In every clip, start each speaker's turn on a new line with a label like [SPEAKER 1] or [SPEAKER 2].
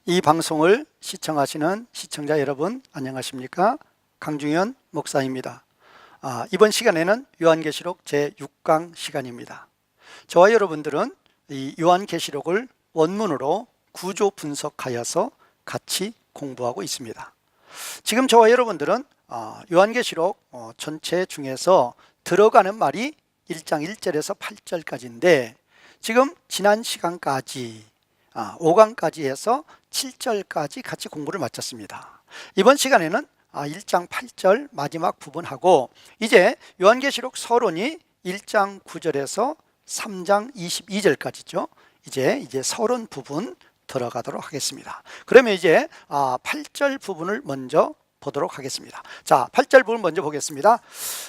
[SPEAKER 1] 이 방송을 시청하시는 시청자 여러분 안녕하십니까? 강중현 목사입니다. 이번 시간에는 요한계시록 제6강 시간입니다. 저와 여러분들은 이 요한계시록을 원문으로 구조 분석하여서 같이 공부하고 있습니다. 지금 저와 여러분들은 요한계시록 전체 중에서 들어가는 말이 1장 1절에서 8절까지인데 지금 지난 시간까지 5강까지 해서 7절까지 같이 공부를 마쳤습니다. 이번 시간에는 1장 8절 마지막 부분하고 이제 요한계시록 서론이 1장 9절에서 3장 22절까지죠. 이제 서론 부분 들어가도록 하겠습니다. 그러면 이제 8절 부분을 먼저 보도록 하겠습니다. 자, 8절 부분 먼저 보겠습니다.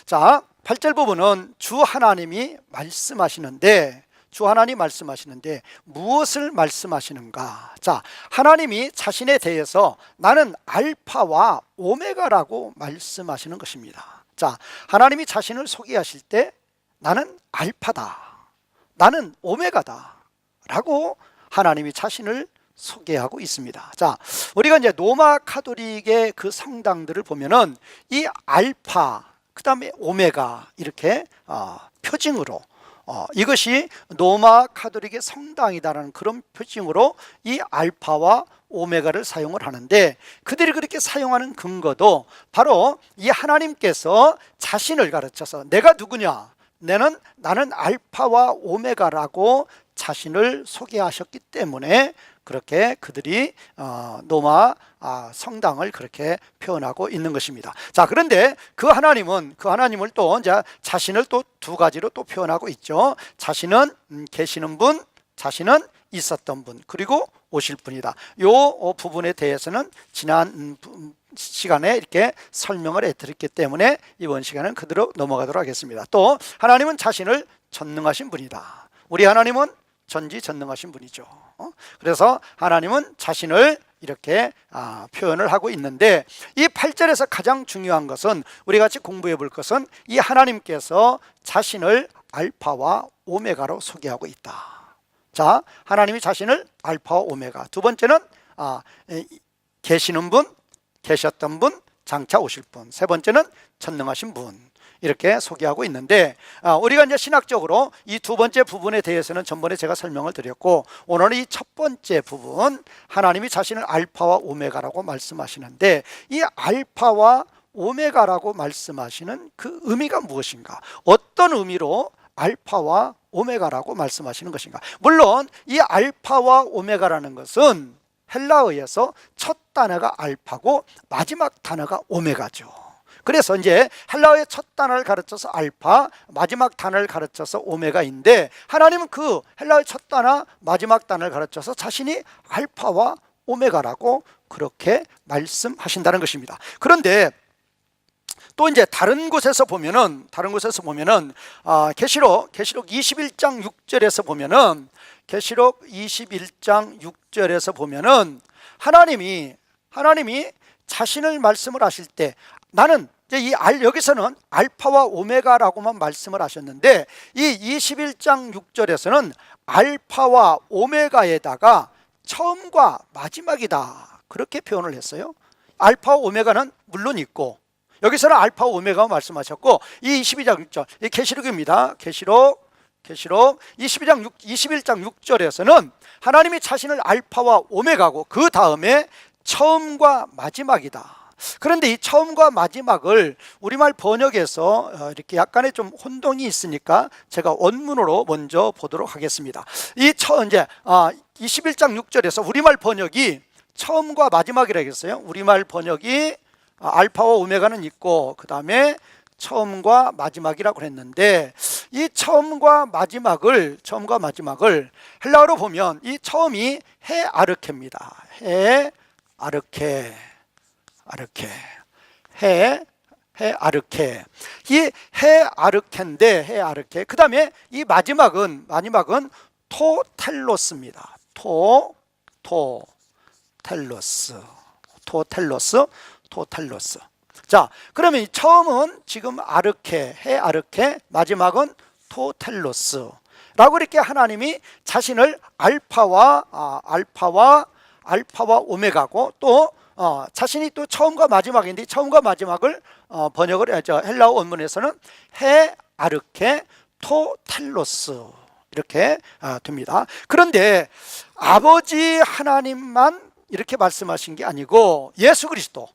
[SPEAKER 1] 자, 8절 부분은 주 하나님이 말씀하시는데 주 하나님 말씀하시는데 무엇을 말씀하시는가? 자, 하나님이 자신에 대해서 나는 알파와 오메가라고 말씀하시는 것입니다. 자, 하나님이 자신을 소개하실 때 나는 알파다, 나는 오메가다 라고 하나님이 자신을 소개하고 있습니다. 자, 우리가 이제 로마 카톨릭의 그 성당들을 보면은 이 알파 그 다음에 오메가 이렇게 표징으로 이것이 로마 카톨릭의 성당이다라는 그런 표징으로 이 알파와 오메가를 사용을 하는데 그들이 그렇게 사용하는 근거도 바로 이 하나님께서 자신을 가르쳐서 내가 누구냐? 나는 알파와 오메가라고 자신을 소개하셨기 때문에 그렇게 그들이 로마 성당을 그렇게 표현하고 있는 것입니다. 자, 그런데 그 하나님을 또 이제 자신을 또 두 가지로 또 표현하고 있죠. 자신은 계시는 분, 자신은 있었던 분, 그리고 오실 분이다. 요 부분에 대해서는 지난 시간에 이렇게 설명을 해드렸기 때문에 이번 시간은 그대로 넘어가도록 하겠습니다. 또 하나님은 자신을 전능하신 분이다. 우리 하나님은 전지전능하신 분이죠. 그래서 하나님은 자신을 이렇게 표현을 하고 있는데 이 8절에서 가장 중요한 것은 우리 같이 공부해 볼 것은 이 하나님께서 자신을 알파와 오메가로 소개하고 있다. 자, 하나님이 자신을 알파와 오메가. 두 번째는 계시는 분, 계셨던 분, 장차 오실 분. 세 번째는 전능하신 분. 이렇게 소개하고 있는데 우리가 이제 신학적으로 이 두 번째 부분에 대해서는 전번에 제가 설명을 드렸고 오늘은 이 첫 번째 부분 하나님이 자신을 알파와 오메가라고 말씀하시는데 이 알파와 오메가라고 말씀하시는 그 의미가 무엇인가? 어떤 의미로 알파와 오메가라고 말씀하시는 것인가? 물론 이 알파와 오메가라는 것은 헬라어에서 첫 단어가 알파고 마지막 단어가 오메가죠. 그래서 이제 헬라어의 첫 단어를 가르쳐서 알파, 마지막 단어를 가르쳐서 오메가인데 하나님은 그 헬라어의 첫 단어, 마지막 단어를 가르쳐서 자신이 알파와 오메가라고 그렇게 말씀하신다는 것입니다. 그런데 또 이제 다른 곳에서 보면은 계시록 21장 6절에서 보면은 계시록 21장 6절에서 보면은 하나님이 자신을 말씀을 하실 때 나는 여기서는 알파와 오메가라고만 말씀을 하셨는데 이 21장 6절에서는 알파와 오메가에다가 처음과 마지막이다 그렇게 표현을 했어요. 알파와 오메가는 물론 있고 여기서는 알파와 오메가 말씀하셨고 이 22장 6절 이 계시록입니다. 계시록 21장 6절에서는 하나님이 자신을 알파와 오메가고 그 다음에 처음과 마지막이다. 그런데 이 처음과 마지막을 우리말 번역에서 이렇게 약간의 좀 혼동이 있으니까 제가 원문으로 먼저 보도록 하겠습니다. 이제 21장 6절에서 우리말 번역이 처음과 마지막이라고 했어요. 우리말 번역이 알파와 오메가는 있고 그 다음에 처음과 마지막이라고 했는데 이 처음과 마지막을 헬라어로 보면 이 처음이 해 아르케입니다. 해 아르케 이 해 아르케인데 그 다음에 이 마지막은 토텔로스입니다. 토텔로스. 자, 그러면 이 처음은 지금 해 아르케, 마지막은 토텔로스라고 이렇게 하나님이 자신을 알파와 알파와 오메가고 또 자신이 또 처음과 마지막인데 처음과 마지막을 번역을 헬라어 원문에서는 헤 아르케 토 텔로스 이렇게 됩니다. 그런데 아버지 하나님만 이렇게 말씀하신 게 아니고 예수 그리스도,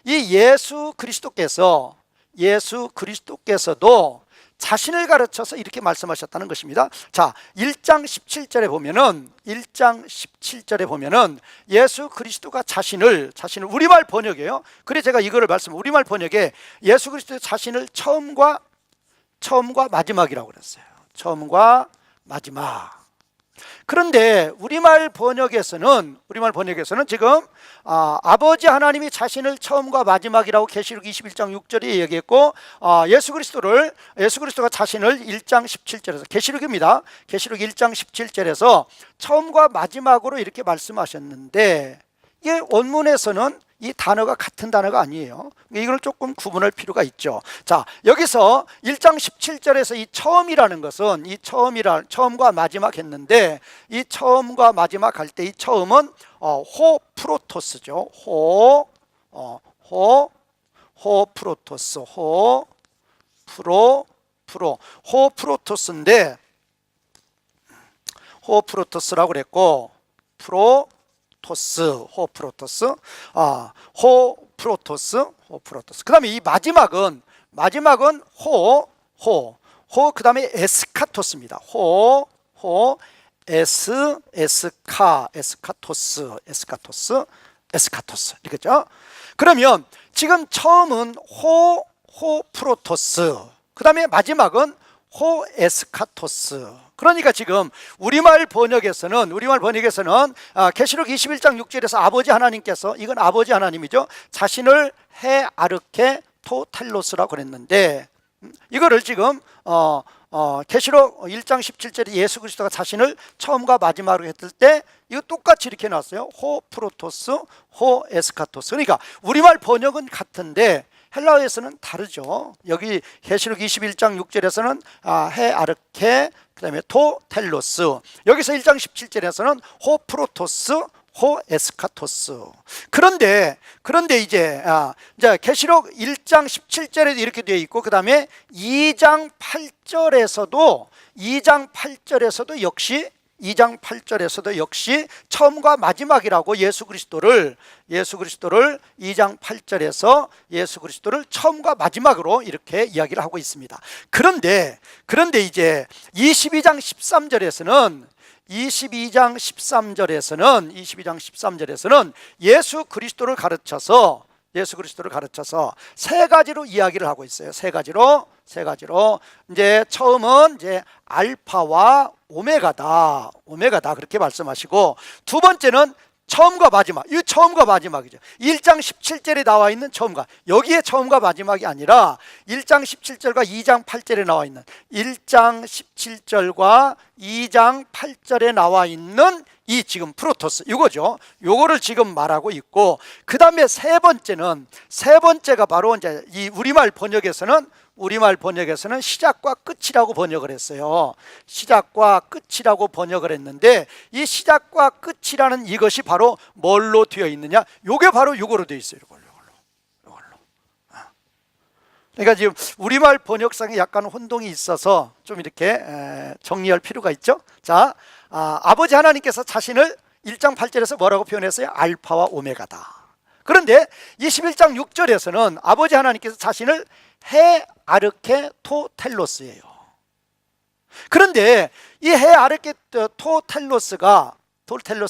[SPEAKER 1] 이 예수 그리스도께서도 자신을 가르쳐서 이렇게 말씀하셨다는 것입니다. 자, 1장 17절에 보면은 예수 그리스도가 자신을 우리말 번역이에요. 그래 제가 이거를 우리말 번역에 예수 그리스도 자신을 처음과 마지막이라고 그랬어요. 처음과 마지막. 그런데 우리말 번역에서는 지금 아버지 하나님이 자신을 처음과 마지막이라고 계시록 21장 6절에 얘기했고 예수 그리스도가 자신을 1장 17절에서 계시록입니다. 계시록 1장 17절에서 처음과 마지막으로 이렇게 말씀하셨는데 이게 원문에서는 이 단어가 같은 단어가 아니에요. 이걸 조금 구분할 필요가 있죠. 자, 여기서 1장 17절에서 이 처음이라는 것은 처음과 마지막 했는데 이 처음과 마지막 할 때 이 처음은 호 프로토스죠. 호 프로토스인데 호 프로토스라고 그랬고 그 다음에 이 마지막은 그 다음에 에스카토스입니다. 에스카토스 이렇게죠. 그러면 지금 처음은 호 프로토스, 그 다음에 마지막은 호 에스카토스. 그러니까 지금 우리말 번역에서는 계시록 21장 6절에서 아버지 하나님께서, 이건 아버지 하나님이죠, 자신을 헤 아르케 토 텔로스라고 그랬는데 이거를 지금 계시록 1장 17절에 예수 그리스도가 자신을 처음과 마지막으로 했을 때 이거 똑같이 이렇게 나왔어요. 호 프로토스, 호 에스카토스. 그러니까 우리말 번역은 같은데 헬라어에서는 다르죠. 여기 계시록 21장 6절에서는 헤 아르케, 그 다음에 토 텔로스, 여기서 1장 17절에서는 호 프로토스, 호 에스카토스. 그런데 이제 계시록 1장 17절에도 이렇게 되어 있고 그 다음에 2장 8절에서도 역시 처음과 마지막이라고 예수 그리스도를 2장 8절에서 예수 그리스도를 처음과 마지막으로 이렇게 이야기를 하고 있습니다. 그런데 이제 22장 13절에서는 예수 그리스도를 가르쳐서 세 가지로 이야기를 하고 있어요. 세 가지로. 이제 처음은 이제 알파와 오메가다 그렇게 말씀하시고, 두 번째는 처음과 마지막, 이 처음과 마지막이죠. 1장 17절에 나와 있는 처음과, 여기에 처음과 마지막이 아니라 1장 17절과 2장 8절에 나와 있는 1장 17절과 2장 8절에 나와 있는 이 지금 프로토스, 이거죠. 요거를 지금 말하고 있고, 그 다음에 세 번째가 바로 이제 이 우리말 번역에서는 시작과 끝이라고 번역을 했어요. 시작과 끝이라고 번역을 했는데 이 시작과 끝이라는 이것이 바로 뭘로 되어 있느냐? 요게 바로 요거로 되어 있어요. 요걸로. 그러니까 지금 우리말 번역상에 약간 혼동이 있어서 좀 이렇게 정리할 필요가 있죠. 자, 아버지 하나님께서 자신을 1장 8절에서 뭐라고 표현했어요? 알파와 오메가다. 그런데 21장 6절에서는 아버지 하나님께서 자신을 헤 아르케 토 텔로스예요. 그런데 이 헤 아르케 토 텔로스가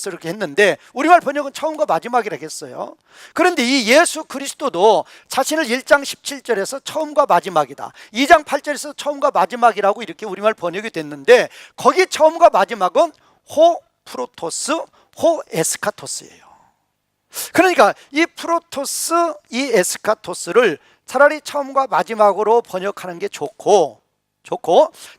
[SPEAKER 1] 이렇게 했는데 우리말 번역은 처음과 마지막이라고 했어요. 그런데 이 예수 그리스도도 자신을 1장 17절에서 처음과 마지막이다, 2장 8절에서 처음과 마지막이라고 이렇게 우리말 번역이 됐는데 거기 처음과 마지막은 호 프로토스, 호 에스카토스예요. 그러니까 이 프로토스, 이 에스카토스를 차라리 처음과 마지막으로 번역하는 게 좋고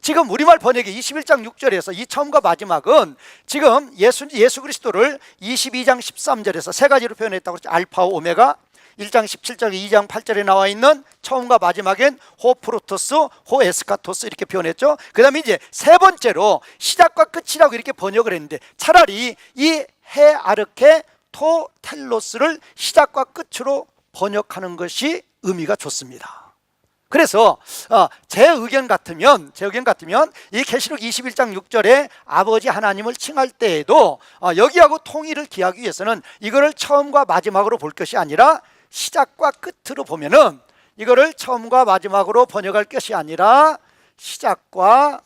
[SPEAKER 1] 지금 우리말 번역의 21장 6절에서 이 처음과 마지막은 지금 예수 그리스도를 22장 13절에서 세 가지로 표현했다고 그랬죠. 알파와 오메가. 1장 17절, 2장 8절에 나와 있는 처음과 마지막엔 호 프로토스, 호 에스카토스 이렇게 표현했죠. 그 다음에 이제 세 번째로 시작과 끝이라고 이렇게 번역을 했는데 차라리 이 헤 아르케 토텔로스를 시작과 끝으로 번역하는 것이 의미가 좋습니다. 그래서 제 의견 같으면 이 계시록 21장 6절에 아버지 하나님을 칭할 때에도 여기하고 통일을 기하기 위해서는 이거를 처음과 마지막으로 볼 것이 아니라 시작과 끝으로 보면은, 이거를 처음과 마지막으로 번역할 것이 아니라 시작과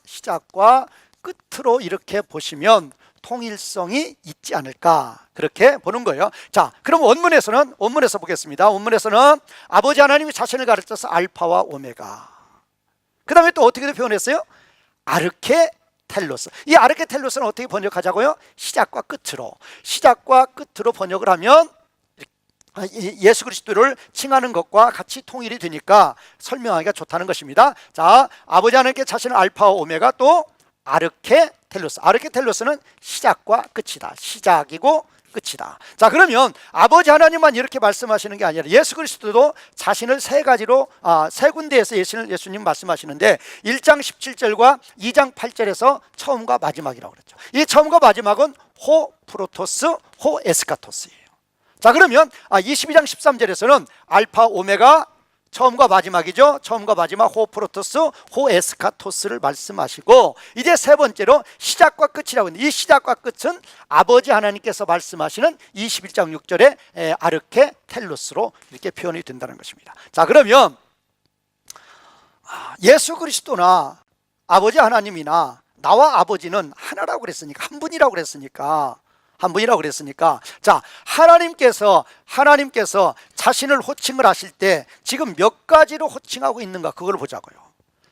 [SPEAKER 1] 끝으로 이렇게 보시면 통일성이 있지 않을까, 그렇게 보는 거예요. 자, 그럼 원문에서 보겠습니다. 원문에서는 아버지 하나님이 자신을 가르쳐서 알파와 오메가, 그 다음에 또 어떻게 표현했어요? 아르케텔로스. 이 아르케텔로스는 어떻게 번역하자고요? 시작과 끝으로 번역을 하면 예수 그리스도를 칭하는 것과 같이 통일이 되니까 설명하기가 좋다는 것입니다. 자, 아버지 하나님께 자신을 알파와 오메가, 또 아르케텔로스는 시작과 끝이다. 시작이고 끝이다. 자, 그러면 아버지 하나님만 이렇게 말씀하시는 게 아니라 예수 그리스도도 자신을 세 군데에서 예수님 말씀하시는데 1장 17절과 2장 8절에서 처음과 마지막이라고 그랬죠. 이 처음과 마지막은 호 프로토스, 호 에스카토스예요. 자, 그러면 22장 13절에서는 알파 오메가, 처음과 마지막이죠. 처음과 마지막, 호 프로토스, 호 에스카토스를 말씀하시고, 이제 세 번째로 시작과 끝이라고 했는데, 이 시작과 끝은 아버지 하나님께서 말씀하시는 21장 6절에 아르케텔로스로 이렇게 표현이 된다는 것입니다. 자, 그러면 예수 그리스도나 아버지 하나님이나 나와 아버지는 하나라고 그랬으니까, 한 분이라고 그랬으니까, 자, 하나님께서 자신을 호칭을 하실 때 지금 몇 가지로 호칭하고 있는가, 그걸 보자고요.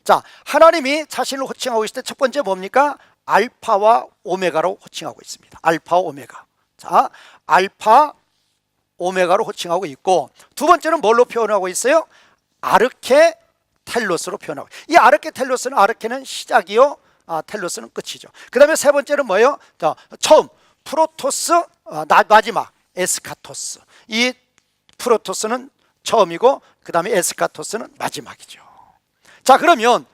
[SPEAKER 1] 자, 하나님이 자신을 호칭하고 있을 때 첫 번째 뭡니까? 알파와 오메가로 호칭하고 있습니다. 알파와 오메가. 자, 알파 오메가로 호칭하고 있고, 두 번째는 뭘로 표현하고 있어요? 아르케텔로스로 표현하고. 이 아르케텔로스는, 아르케는 시작이요, 텔로스는 끝이죠. 그 다음에 세 번째는 뭐예요? 처음, 프로토스, 마지막, 에스카토스. 이 프로토스는 처음이고, 그 다음에 에스카토스는 마지막이죠. 자, 그러면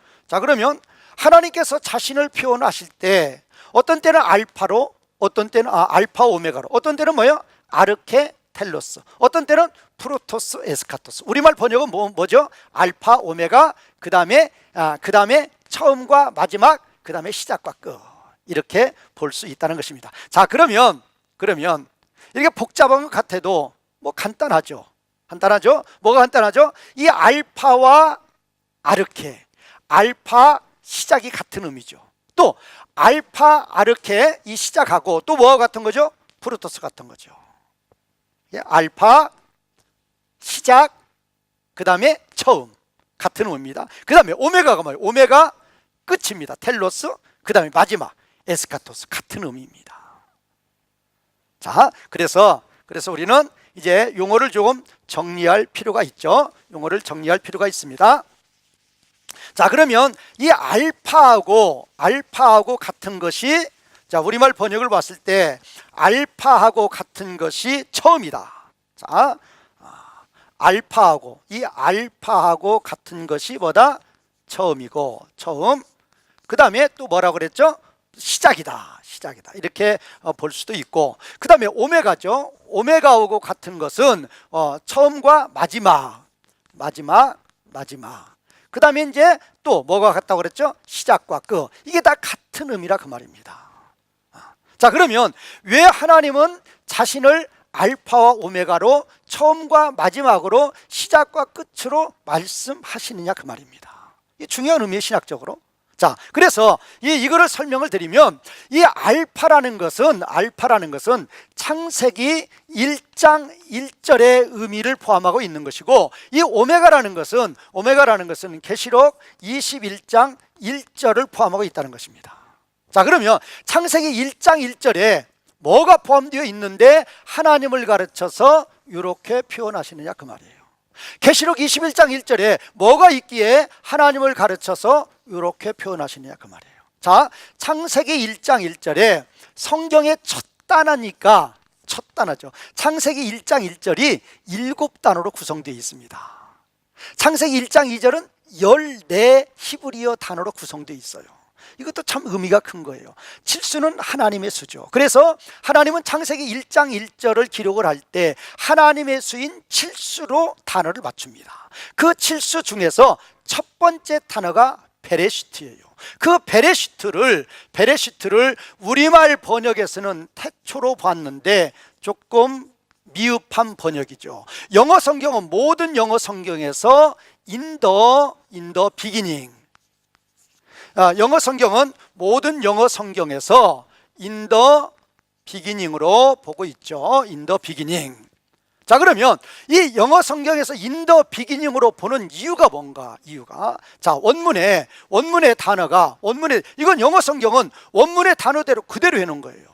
[SPEAKER 1] 하나님께서 자신을 표현하실 때 어떤 때는 알파로, 어떤 때는 알파 오메가로, 어떤 때는 뭐예요? 아르케텔로스, 어떤 때는 프로토스, 에스카토스. 우리말 번역은 뭐죠? 알파 오메가, 그 다음에 처음과 마지막, 그 다음에 시작과 끝, 이렇게 볼 수 있다는 것입니다. 자, 그러면 이렇게 복잡한 것 같아도 뭐 간단하죠. 뭐가 간단하죠? 이 알파와 아르케, 알파 시작이 같은 의미죠. 또 알파 아르케, 이 시작하고 또 뭐가 같은 거죠? 프로토스 같은 거죠. 알파 시작, 그 다음에 처음, 같은 의미입니다. 그 다음에 오메가가 뭐예요? 오메가 끝입니다. 텔로스, 그 다음에 마지막 에스카토스, 같은 의미입니다. 자, 그래서 우리는 이제 용어를 조금 정리할 필요가 있죠. 용어를 정리할 필요가 있습니다. 자, 그러면 이 알파하고 같은 것이, 자, 우리말 번역을 봤을 때 알파하고 같은 것이 처음이다. 자, 알파하고 같은 것이 뭐다? 처음이고, 처음. 그 다음에 또 뭐라고 그랬죠? 시작이다. 이렇게 볼 수도 있고, 그 다음에 오메가죠. 오메가하고 같은 것은 처음과 마지막. 그 다음에 이제 또 뭐가 같다고 그랬죠? 시작과 끝. 이게 다 같은 의미라 그 말입니다. 자, 그러면 왜 하나님은 자신을 알파와 오메가로, 처음과 마지막으로, 시작과 끝으로 말씀하시느냐 그 말입니다. 이 중요한 의미의 신학적으로. 자, 그래서 이거를 설명을 드리면, 이 알파라는 것은 창세기 1장 1절의 의미를 포함하고 있는 것이고, 이 오메가라는 것은 계시록 21장 1절을 포함하고 있다는 것입니다. 자, 그러면 창세기 1장 1절에 뭐가 포함되어 있는데 하나님을 가르쳐서 이렇게 표현하시느냐 그 말이에요. 계시록 21장 1절에 뭐가 있기에 하나님을 가르쳐서 이렇게 표현하시느냐 그 말이에요. 자, 창세기 1장 1절에 성경의 첫 단어니까, 첫 단어죠. 창세기 1장 1절이 7단어로 구성되어 있습니다. 창세기 1장 2절은 14 히브리어 단어로 구성되어 있어요. 이것도 참 의미가 큰 거예요. 칠수는 하나님의 수죠. 그래서 하나님은 창세기 1장 1절을 기록을 할 때 하나님의 수인 칠수로 단어를 맞춥니다. 그 칠수 중에서 첫 번째 단어가 베레시트예요. 그 베레시트를 우리말 번역에서는 태초로 봤는데 조금 미흡한 번역이죠. 영어 성경은 모든 영어 성경에서 in the beginning, 영어 성경은 모든 영어 성경에서 in the beginning으로 보고 있죠. in the beginning. 자, 그러면 이 영어 성경에서 in the beginning으로 보는 이유가 뭔가? 자, 원문의 단어가 이건 영어 성경은 원문의 단어대로 그대로 해놓은 거예요.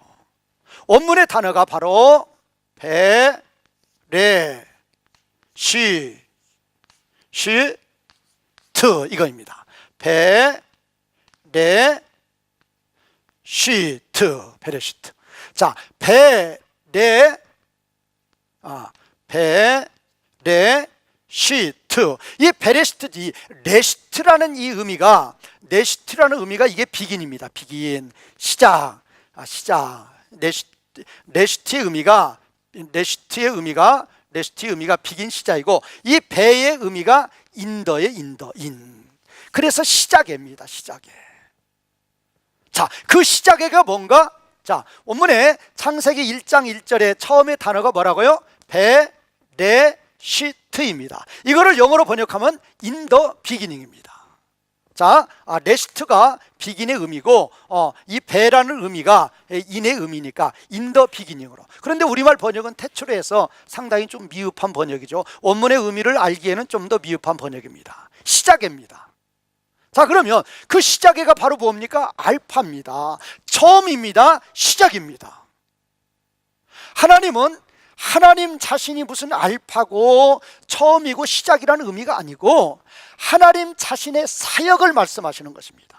[SPEAKER 1] 원문의 단어가 바로 베레시트 이거입니다. 베레시트. 자, 베레시트. 이 베레시트, 이 레시트라는 레시트라는 의미가 이게 비긴입니다. 비긴, 시작. 레시트의 의미가 비긴, 시작이고, 이 배의 의미가 인더의 인. 그래서 시작입니다. 시작에. 자, 그 시작에가 뭔가? 자, 원문에 창세기 1장 1절에 처음에 단어가 뭐라고요? 베레시트입니다. 이거를 영어로 번역하면 in the beginning입니다. 자, 레시트가 비긴의 의미고, 이 베라는 의미가 인의 의미니까 in the beginning으로. 그런데 우리말 번역은 태초로 해서 상당히 좀 미흡한 번역이죠. 원문의 의미를 알기에는 좀 더 미흡한 번역입니다. 시작입니다. 자, 그러면 그 시작에가 바로 뭡니까? 알파입니다. 처음입니다. 시작입니다. 하나님 자신이 무슨 알파고 처음이고 시작이라는 의미가 아니고 하나님 자신의 사역을 말씀하시는 것입니다.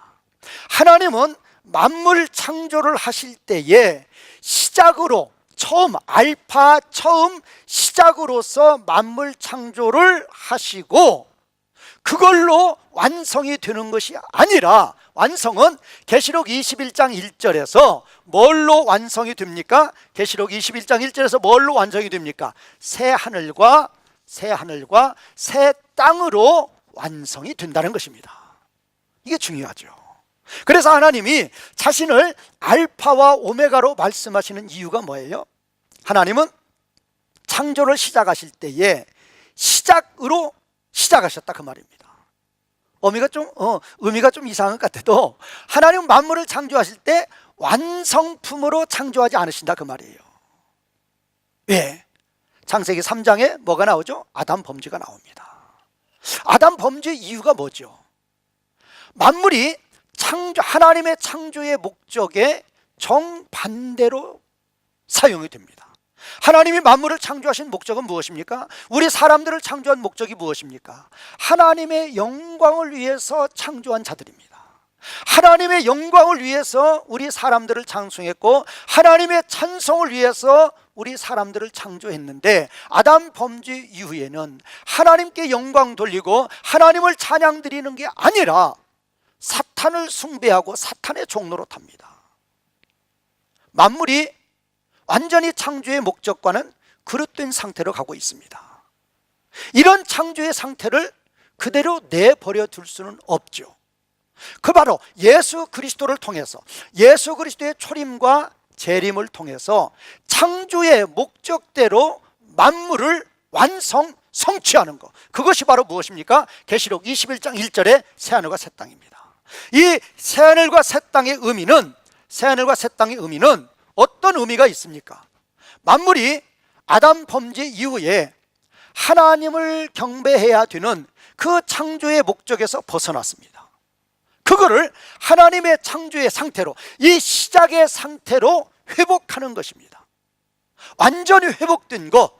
[SPEAKER 1] 하나님은 만물 창조를 하실 때에 시작으로, 알파 처음 시작으로서 만물 창조를 하시고 그걸로 완성이 되는 것이 아니라, 완성은 계시록 21장 1절에서 뭘로 완성이 됩니까? 계시록 21장 1절에서 뭘로 완성이 됩니까? 새 하늘과 새 땅으로 완성이 된다는 것입니다. 이게 중요하죠. 그래서 하나님이 자신을 알파와 오메가로 말씀하시는 이유가 뭐예요? 하나님은 창조를 시작하실 때에 시작으로 시작하셨다, 그 말입니다. 의미가 좀 이상한 것 같아도 하나님은 만물을 창조하실 때 완성품으로 창조하지 않으신다, 그 말이에요. 왜? 창세기 3장에 뭐가 나오죠? 아담 범죄가 나옵니다. 아담 범죄 이유가 뭐죠? 만물이 하나님의 창조의 목적에 정반대로 사용이 됩니다. 하나님이 만물을 창조하신 목적은 무엇입니까? 우리 사람들을 창조한 목적이 무엇입니까? 하나님의 영광을 위해서 창조한 자들입니다. 하나님의 영광을 위해서 우리 사람들을 창조했고 하나님의 찬송을 위해서 우리 사람들을 창조했는데, 아담 범죄 이후에는 하나님께 영광 돌리고 하나님을 찬양 드리는 게 아니라 사탄을 숭배하고 사탄의 종로로 탑니다. 만물이 완전히 창조의 목적과는 그릇된 상태로 가고 있습니다. 이런 창조의 상태를 그대로 내버려 둘 수는 없죠. 그 바로 예수 그리스도를 통해서, 예수 그리스도의 초림과 재림을 통해서 창조의 목적대로 만물을 성취하는 것, 그것이 바로 무엇입니까? 계시록 21장 1절의 새하늘과 새 땅입니다. 이 새하늘과 새 땅의 의미는 어떤 의미가 있습니까? 만물이 아담 범죄 이후에 하나님을 경배해야 되는 그 창조의 목적에서 벗어났습니다. 그거를 하나님의 창조의 상태로, 이 시작의 상태로 회복하는 것입니다. 완전히 회복된 것,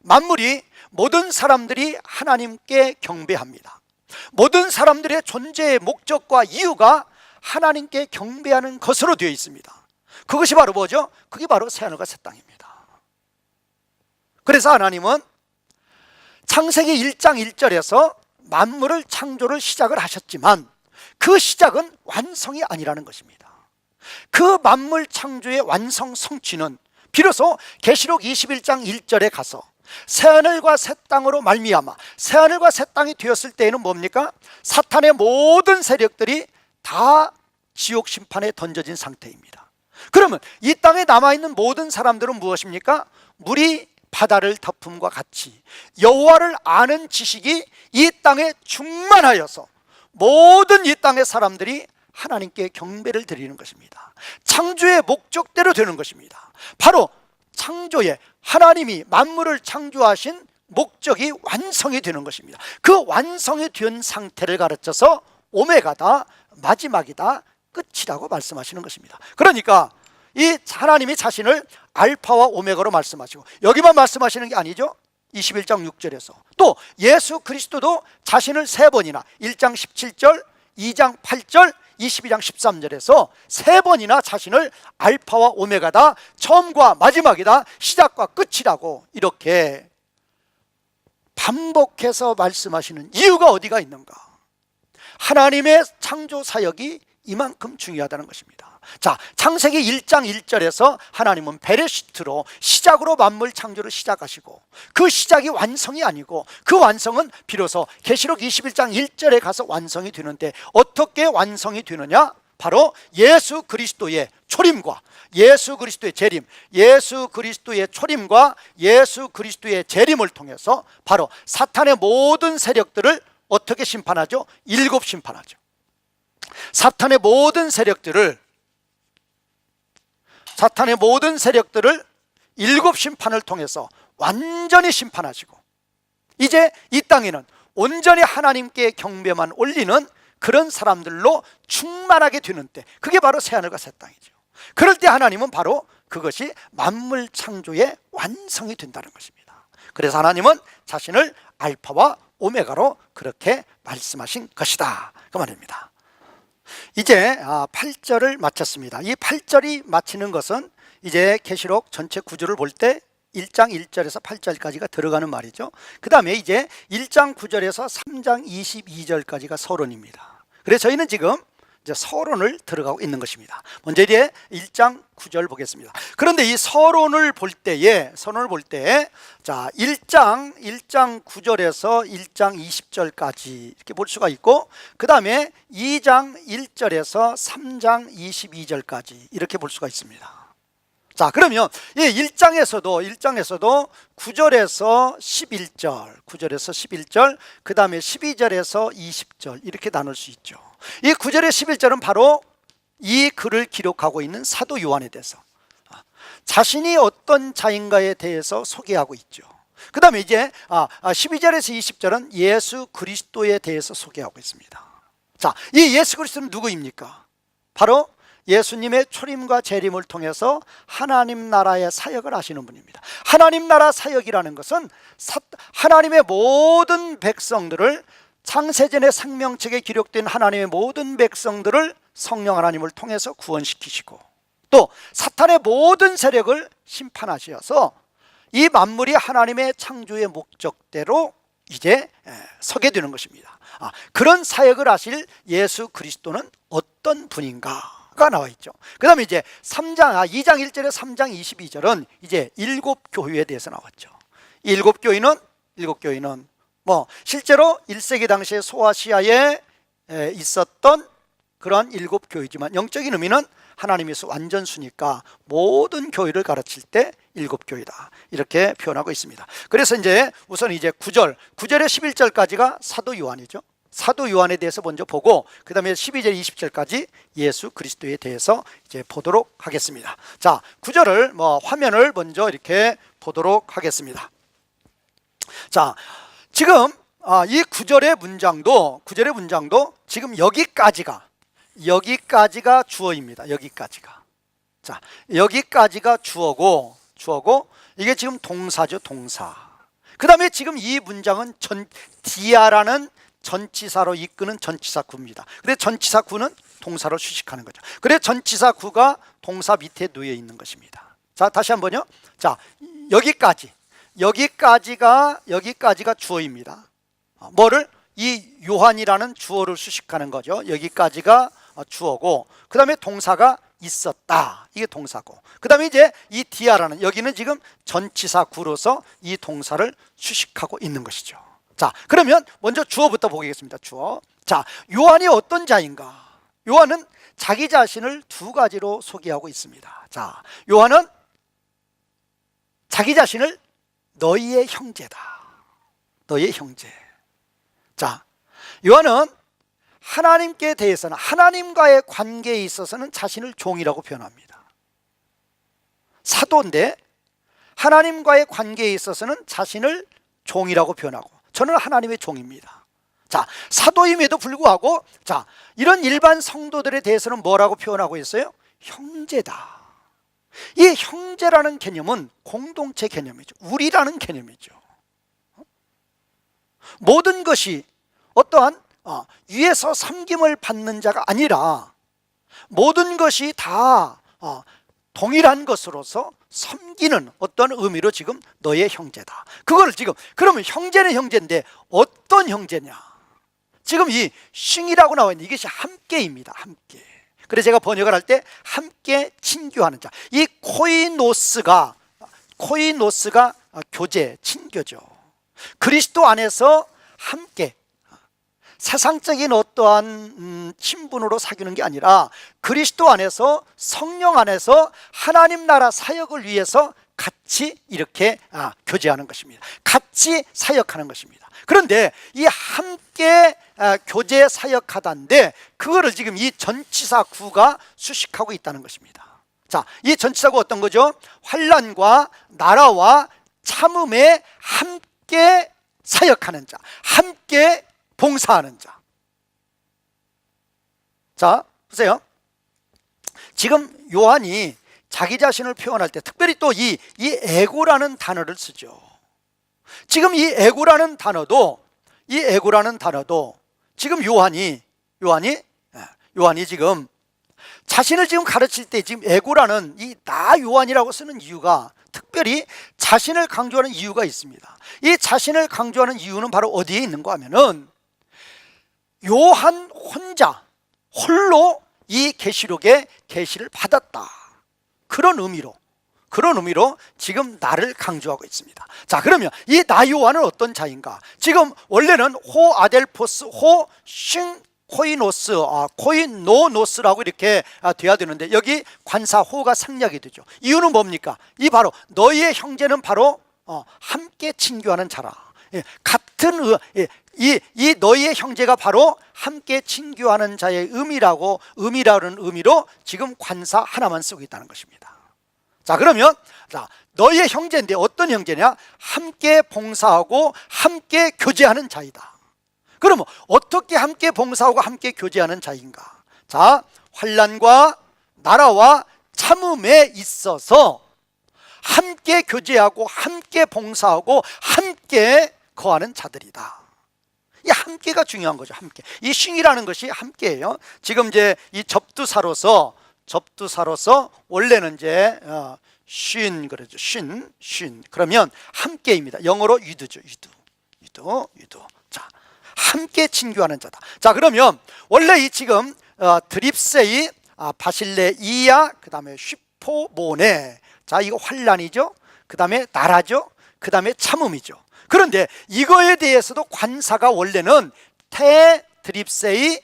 [SPEAKER 1] 만물이, 모든 사람들이 하나님께 경배합니다. 모든 사람들의 존재의 목적과 이유가 하나님께 경배하는 것으로 되어 있습니다. 그것이 바로 뭐죠? 그게 바로 새하늘과 새 땅입니다. 그래서 하나님은 창세기 1장 1절에서 만물을 창조를 시작을 하셨지만 그 시작은 완성이 아니라는 것입니다. 그 만물 창조의 완성 성취는 비로소 계시록 21장 1절에 가서 새하늘과 새 땅으로 말미암아, 새하늘과 새 땅이 되었을 때에는 뭡니까? 사탄의 모든 세력들이 다 지옥 심판에 던져진 상태입니다. 그러면 이 땅에 남아있는 모든 사람들은 무엇입니까? 물이 바다를 덮음과 같이 여호와를 아는 지식이 이 땅에 충만하여서 모든 이 땅의 사람들이 하나님께 경배를 드리는 것입니다. 창조의 목적대로 되는 것입니다. 바로 창조의 하나님이 만물을 창조하신 목적이 완성이 되는 것입니다. 그 완성이 된 상태를 가르쳐서 오메가다, 마지막이다, 끝이라고 말씀하시는 것입니다. 그러니까 이 하나님이 자신을 알파와 오메가로 말씀하시고, 여기만 말씀하시는 게 아니죠. 21장 6절에서 또 예수 그리스도도 자신을 세 번이나 1장 17절, 2장 8절, 22장 13절에서 세 번이나 자신을 알파와 오메가다, 처음과 마지막이다, 시작과 끝이라고 이렇게 반복해서 말씀하시는 이유가 어디가 있는가? 하나님의 창조 사역이 이만큼 중요하다는 것입니다. 자, 창세기 1장 1절에서 하나님은 베레시트로 시작으로 만물 창조를 시작하시고, 그 시작이 완성이 아니고 그 완성은 비로소 계시록 21장 1절에 가서 완성이 되는데, 어떻게 완성이 되느냐? 바로 예수 그리스도의 초림과 예수 그리스도의 재림, 예수 그리스도의 초림과 예수 그리스도의 재림을 통해서 바로 사탄의 모든 세력들을 어떻게 심판하죠? 7 심판하죠. 사탄의 모든 세력들을 7 심판을 통해서 완전히 심판하시고, 이제 이 땅에는 온전히 하나님께 경배만 올리는 그런 사람들로 충만하게 되는 때, 그게 바로 새하늘과 새 땅이죠. 그럴 때 하나님은 바로 그것이 만물 창조의 완성이 된다는 것입니다. 그래서 하나님은 자신을 알파와 오메가로 그렇게 말씀하신 것이다, 그 말입니다. 이제 8절을 마쳤습니다. 이 8절이 마치는 것은 이제 계시록 전체 구조를 볼 때 1장 1절에서 8절까지가 들어가는 말이죠. 그 다음에 이제 1장 9절에서 3장 22절까지가 서론입니다. 그래서 저희는 지금 이제 서론을 들어가고 있는 것입니다. 먼저 이제 1장 9절 보겠습니다. 그런데 이 서론을 볼 때에 자, 1장 9절에서 1장 20절까지 이렇게 볼 수가 있고, 그 다음에 2장 1절에서 3장 22절까지 이렇게 볼 수가 있습니다. 자, 그러면 이 1장에서도 9절에서 11절, 그 다음에 12절에서 20절 이렇게 나눌 수 있죠. 이 9절에 11절은 바로 이 글을 기록하고 있는 사도 요한에 대해서, 자신이 어떤 자인가에 대해서 소개하고 있죠. 그 다음에 이제 12절에서 20절은 예수 그리스도에 대해서 소개하고 있습니다. 자, 이 예수 그리스도는 누구입니까? 바로 예수님의 초림과 재림을 통해서 하나님 나라의 사역을 하시는 분입니다. 하나님 나라 사역이라는 것은 하나님의 모든 백성들을, 창세전의 생명책에 기록된 하나님의 모든 백성들을 성령 하나님을 통해서 구원시키시고, 또 사탄의 모든 세력을 심판하셔서 이 만물이 하나님의 창조의 목적대로 이제 서게 되는 것입니다. 그런 사역을 하실 예수 그리스도는 어떤 분인가 가 나와 있죠. 그 다음에 이제 2장 1절에 3장 22절은 이제 7 교회에 대해서 나왔죠. 이 7 교회는 뭐 실제로 1세기 당시에 소아시아에 있었던 그런 7 교회지만, 영적인 의미는 하나님께서 완전수니까 모든 교회를 가르칠 때 7 교회다 이렇게 표현하고 있습니다. 그래서 이제 우선 이제 9절에 11절까지가 사도 요한이죠. 사도 요한에 대해서 먼저 보고, 그 다음에 12절 20절까지 예수 그리스도에 대해서 이제 보도록 하겠습니다. 자, 9절을 화면을 먼저 이렇게 보도록 하겠습니다. 자, 지금 이 9절의 문장도 지금 여기까지가 주어입니다. 자, 여기까지가 주어고 이게 지금 동사죠, 동사. 그 다음에 지금 이 문장은 디아라는 전치사로 이끄는 전치사구입니다. 그래서 전치사구는 동사로 수식하는 거죠. 그래서 전치사구가 동사 밑에 놓여 있는 것입니다. 자, 다시 한번요. 자, 여기까지가 주어입니다. 뭐를? 이 요한이라는 주어를 수식하는 거죠. 여기까지가 주어고, 그 다음에 동사가 있었다, 이게 동사고, 그 다음에 이제 이 디아라는, 여기는 지금 전치사 구로서 이 동사를 수식하고 있는 것이죠. 자, 그러면 먼저 주어부터 보겠습니다. 주어. 자, 요한이 어떤 자인가? 요한은 자기 자신을 두 가지로 소개하고 있습니다. 자, 요한은 자기 자신을 너희의 형제다, 너희의 형제. 자, 요한은 하나님께 대해서는, 하나님과의 관계에 있어서는 자신을 종이라고 표현합니다. 사도인데 하나님과의 관계에 있어서는 자신을 종이라고 표현하고, 저는 하나님의 종입니다. 자, 사도임에도 불구하고, 자, 이런 일반 성도들에 대해서는 뭐라고 표현하고 있어요? 형제다. 이 형제라는 개념은 공동체 개념이죠. 우리라는 개념이죠. 모든 것이 어떠한 위에서 섬김을 받는 자가 아니라 모든 것이 다 동일한 것으로서 섬기는 어떤 의미로 지금 너의 형제다. 그거를 지금, 그러면 형제는 형제인데 어떤 형제냐? 지금 이 싱이라고 나와 있는 이것이 함께입니다. 함께. 그래서 제가 번역을 할 때 함께 친교하는 자, 이 코이노스가 교제, 친교죠. 그리스도 안에서 함께, 세상적인 어떠한 신분으로 사귀는 게 아니라 그리스도 안에서, 성령 안에서 하나님 나라 사역을 위해서 같이 이렇게 교제하는 것입니다. 같이 사역하는 것입니다. 그런데 이 함께 교제 사역하다인데 그거를 지금 이 전치사 구가 수식하고 있다는 것입니다. 자, 이 전치사가 어떤 거죠? 환난과 나라와 참음에 함께 사역하는 자, 함께 봉사하는 자. 자, 보세요. 지금 요한이 자기 자신을 표현할 때 특별히 또 이 에고라는 단어를 쓰죠. 지금 이 에고라는 단어도 지금 요한이 지금 자신을 지금 가르칠 때 지금 에고라는 이 나 요한이라고 쓰는 이유가 특별히 자신을 강조하는 이유가 있습니다. 이 자신을 강조하는 이유는 바로 어디에 있는가 하면은 요한 혼자 홀로 이 계시록의 계시를 받았다, 그런 의미로 지금 나를 강조하고 있습니다. 자, 그러면 이 나 요한은 어떤 자인가? 지금 원래는 호 아델포스 호 싱 코이노스, 코이노노스라고 이렇게 돼야 되는데 여기 관사 호가 생략이 되죠. 이유는 뭡니까? 이 바로 너희의 형제는 바로 함께 친교하는 자라. 같은 이 너희의 형제가 바로 함께 친교하는 자의 의미라는 의미로 지금 관사 하나만 쓰고 있다는 것입니다. 자, 그러면 너희의 형제인데 어떤 형제냐? 함께 봉사하고 함께 교제하는 자이다. 그러면 어떻게 함께 봉사하고 함께 교제하는 자인가? 자, 환난과 나라와 참음에 있어서 함께 교제하고 함께 봉사하고 함께 거하는 자들이다. 이 함께가 중요한 거죠. 함께. 이 싱이라는 것이 함께예요. 지금 이제 이 접두사로서 원래는 이제 그러죠. 쉰. 그러면 함께입니다. 영어로 유두죠. 유두. 자, 함께 친교하는 자다. 자, 그러면 원래 이 지금 드립세이, 바실레이아, 그 다음에 슈포모네. 자, 이거 환란이죠. 그 다음에 나라죠. 그 다음에 참음이죠. 그런데 이거에 대해서도 관사가 원래는 테 드립세이,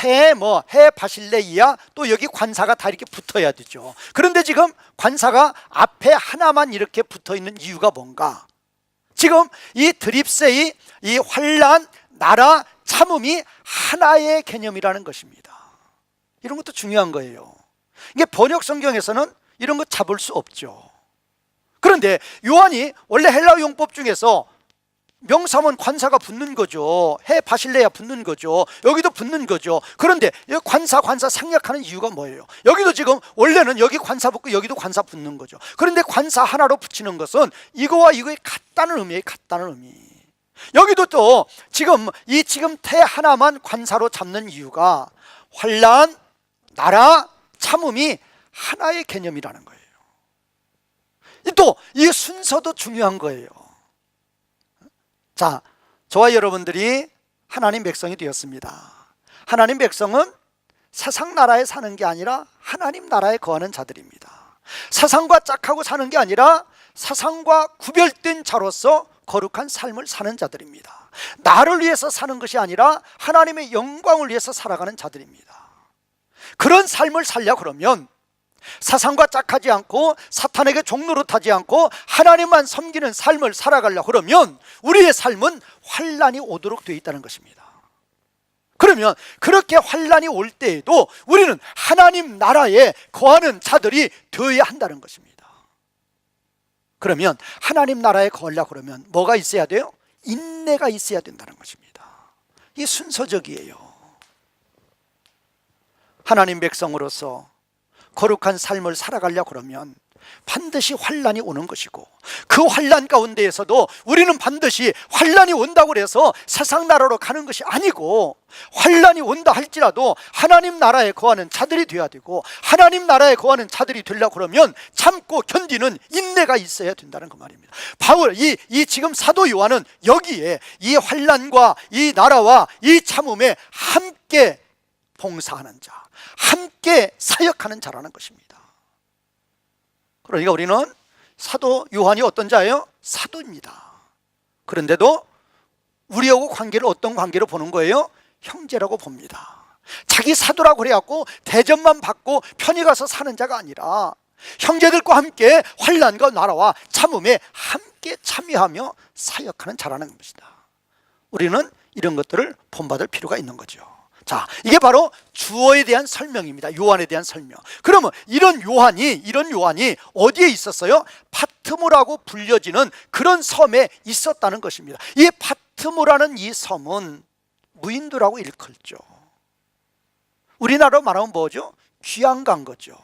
[SPEAKER 1] 해 바실레이아, 또 여기 관사가 다 이렇게 붙어야 되죠. 그런데 지금 관사가 앞에 하나만 이렇게 붙어 있는 이유가 뭔가? 지금 이 드립세이, 이 환란, 나라, 참음이 하나의 개념이라는 것입니다. 이런 것도 중요한 거예요. 이게 번역 성경에서는 이런 거 잡을 수 없죠. 그런데 요한이 원래 헬라어 용법 중에서 명사면 관사가 붙는 거죠. 해 바실레야 붙는 거죠. 여기도 붙는 거죠. 그런데 여기 관사 생략하는 이유가 뭐예요? 여기도 지금 원래는 여기 관사 붙고 여기도 관사 붙는 거죠. 그런데 관사 하나로 붙이는 것은 이거와 이거의 같다는 의미예요. 같다는 의미. 여기도 또 지금 태 하나만 관사로 잡는 이유가 환란, 나라, 참음이 하나의 개념이라는 거예요. 또 이 순서도 중요한 거예요. 자, 저와 여러분들이 하나님 백성이 되었습니다. 하나님 백성은 세상 나라에 사는 게 아니라 하나님 나라에 거하는 자들입니다. 세상과 짝하고 사는 게 아니라 세상과 구별된 자로서 거룩한 삶을 사는 자들입니다. 나를 위해서 사는 것이 아니라 하나님의 영광을 위해서 살아가는 자들입니다. 그런 삶을 살려 그러면 세상과 짝하지 않고 사탄에게 종노릇하지 않고 하나님만 섬기는 삶을 살아가려 그러면 우리의 삶은 환난이 오도록 되어 있다는 것입니다. 그러면 그렇게 환난이 올 때에도 우리는 하나님 나라에 거하는 자들이 되어야 한다는 것입니다. 그러면 하나님 나라에 거하려고 그러면 뭐가 있어야 돼요? 인내가 있어야 된다는 것입니다. 이 순서적이에요. 하나님 백성으로서 거룩한 삶을 살아가려고 그러면 반드시 환난이 오는 것이고, 그 환난 가운데에서도 우리는 반드시 환난이 온다고 해서 세상 나라로 가는 것이 아니고, 환난이 온다 할지라도 하나님 나라에 거하는 자들이 되어야 되고, 하나님 나라에 거하는 자들이 되려고 그러면 참고 견디는 인내가 있어야 된다는 그 말입니다. 바울, 이 지금 사도 요한은 여기에 이 환난과 이 나라와 이 참음에 함께 봉사하는 자, 함께 사역하는 자라는 것입니다. 그러니까 우리는 사도 요한이 어떤 자예요? 사도입니다. 그런데도 우리하고 관계를 어떤 관계로 보는 거예요? 형제라고 봅니다. 자기 사도라고 그래갖고 대접만 받고 편히 가서 사는 자가 아니라 형제들과 함께 환난과 나라와 참음에 함께 참여하며 사역하는 자라는 것이다. 우리는 이런 것들을 본받을 필요가 있는 거죠. 자, 이게 바로 주어에 대한 설명입니다. 요한에 대한 설명. 그러면 이런 요한이 어디에 있었어요? 파트모라고 불려지는 그런 섬에 있었다는 것입니다. 이 파트모라는 이 섬은 무인도라고 일컬죠. 우리나라로 말하면 뭐죠? 귀양 간 거죠.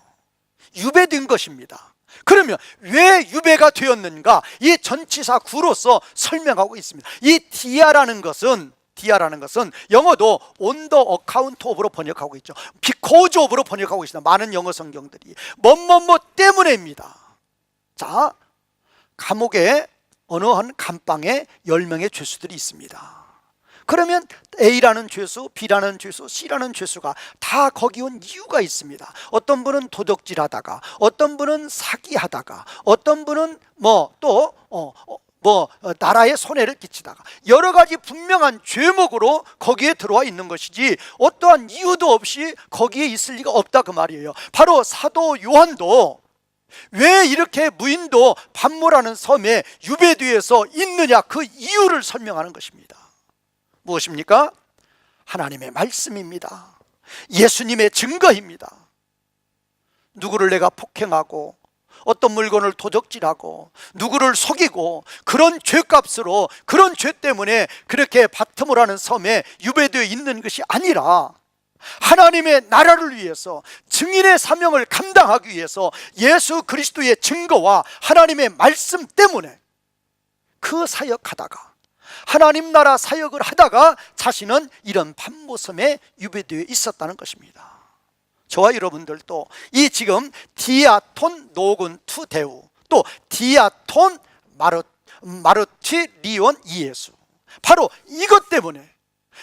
[SPEAKER 1] 유배된 것입니다. 그러면 왜 유배가 되었는가? 이 전치사 구로서 설명하고 있습니다. 이 디아라는 것은 영어도 on the account of로 번역하고 있죠. because of로 번역하고 있습니다. 많은 영어 성경들이 뭐뭐뭐 때문에입니다. 자, 감옥에 어느 한 감방에 10명의 죄수들이 있습니다. 그러면 A라는 죄수, B라는 죄수, C라는 죄수가 다 거기 온 이유가 있습니다. 어떤 분은 도둑질하다가, 어떤 분은 사기하다가, 어떤 분은 나라에 손해를 끼치다가, 여러 가지 분명한 죄목으로 거기에 들어와 있는 것이지 어떠한 이유도 없이 거기에 있을 리가 없다 그 말이에요. 바로 사도 요한도 왜 이렇게 무인도 pat모라는 섬에 유배되어서 있느냐, 그 이유를 설명하는 것입니다. 무엇입니까? 하나님의 말씀입니다. 예수님의 증거입니다. 누구를 내가 폭행하고 어떤 물건을 도적질하고 누구를 속이고 그런 죄값으로, 그런 죄 때문에 그렇게 바트모라는 섬에 유배되어 있는 것이 아니라 하나님의 나라를 위해서, 증인의 사명을 감당하기 위해서 예수 그리스도의 증거와 하나님의 말씀 때문에 그 사역하다가, 하나님 나라 사역을 하다가 자신은 이런 pat모섬에 유배되어 있었다는 것입니다. 저와 여러분들도 이 지금 디아톤 노군 투 데우, 또 디아톤 마르티 리온 이예수, 바로 이것 때문에,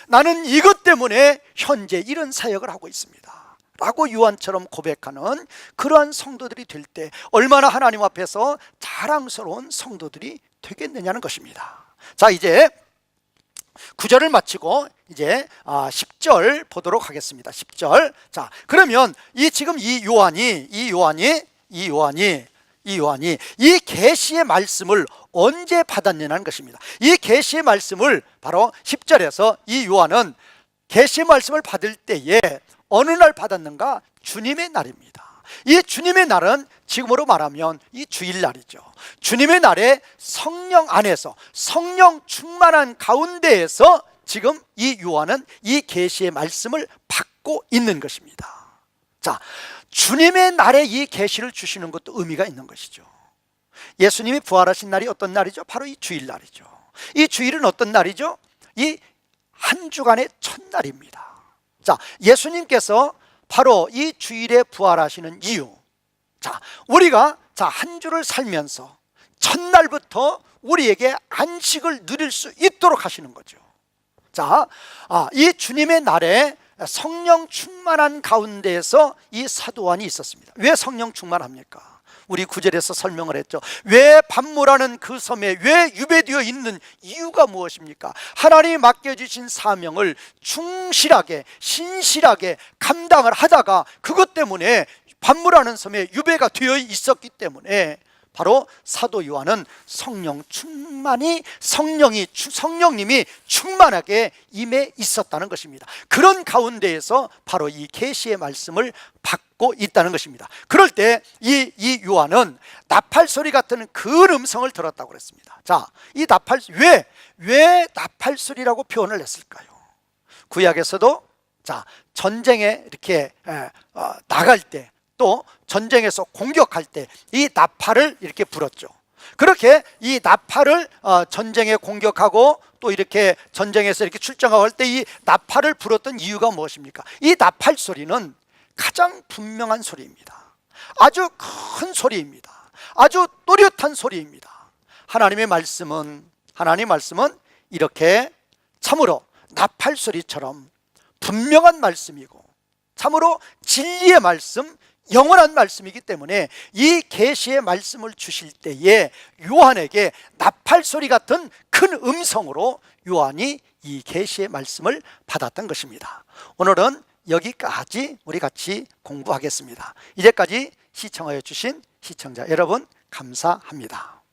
[SPEAKER 1] 나는 이것 때문에 현재 이런 사역을 하고 있습니다 라고 요한처럼 고백하는 그러한 성도들이 될 때 얼마나 하나님 앞에서 자랑스러운 성도들이 되겠느냐는 것입니다. 자, 이제 9절을 마치고 이제 10절 보도록 하겠습니다. 10절. 자, 그러면 지금 이 요한이 이 계시의 말씀을 언제 받았느냐는 것입니다. 이 계시의 말씀을 바로 10절에서 이 요한은 계시의 말씀을 받을 때에 어느 날 받았는가? 주님의 날입니다. 이 주님의 날은 지금으로 말하면 이 주일날이죠. 주님의 날에 성령 안에서, 성령 충만한 가운데에서 지금 이 요한은 이 계시의 말씀을 받고 있는 것입니다. 자, 주님의 날에 이 계시를 주시는 것도 의미가 있는 것이죠. 예수님이 부활하신 날이 어떤 날이죠? 바로 이 주일날이죠. 이 주일은 어떤 날이죠? 이 한 주간의 첫날입니다. 자, 예수님께서 바로 이 주일에 부활하시는 이유, 자, 우리가 한 주를 살면서 첫날부터 우리에게 안식을 누릴 수 있도록 하시는 거죠. 자, 이 주님의 날에 성령 충만한 가운데에서 이 사도 요한이 있었습니다. 왜 성령 충만합니까? 우리 9절에서 설명을 했죠. 왜 pat모라는 그 섬에 왜 유배되어 있는 이유가 무엇입니까? 하나님이 맡겨주신 사명을 충실하게 신실하게 감당을 하다가 그것 때문에 pat모라는 섬에 유배가 되어 있었기 때문에 바로 사도 요한은 성령 충만이 성령님이 충만하게 임해 있었다는 것입니다. 그런 가운데에서 바로 이 계시의 말씀을 받고 있다는 것입니다. 그럴 때 이 요한은 나팔 소리 같은 그 음성을 들었다고 그랬습니다. 자, 이 나팔 왜 나팔 소리라고 표현을 했을까요? 구약에서도 자, 전쟁에 이렇게 나갈 때 또 전쟁에서 공격할 때 이 나팔을 이렇게 불었죠. 그렇게 이 나팔을 전쟁에 공격하고 또 이렇게 전쟁에서 이렇게 출정하고 할 때 이 나팔을 불었던 이유가 무엇입니까? 이 나팔 소리는 가장 분명한 소리입니다. 아주 큰 소리입니다. 아주 또렷한 소리입니다. 하나님 말씀은 이렇게 참으로 나팔 소리처럼 분명한 말씀이고 참으로 진리의 말씀, 영원한 말씀이기 때문에 이 계시의 말씀을 주실 때에 요한에게 나팔 소리 같은 큰 음성으로 요한이 이 계시의 말씀을 받았던 것입니다. 오늘은 여기까지 우리 같이 공부하겠습니다. 이제까지 시청하여 주신 시청자 여러분 감사합니다.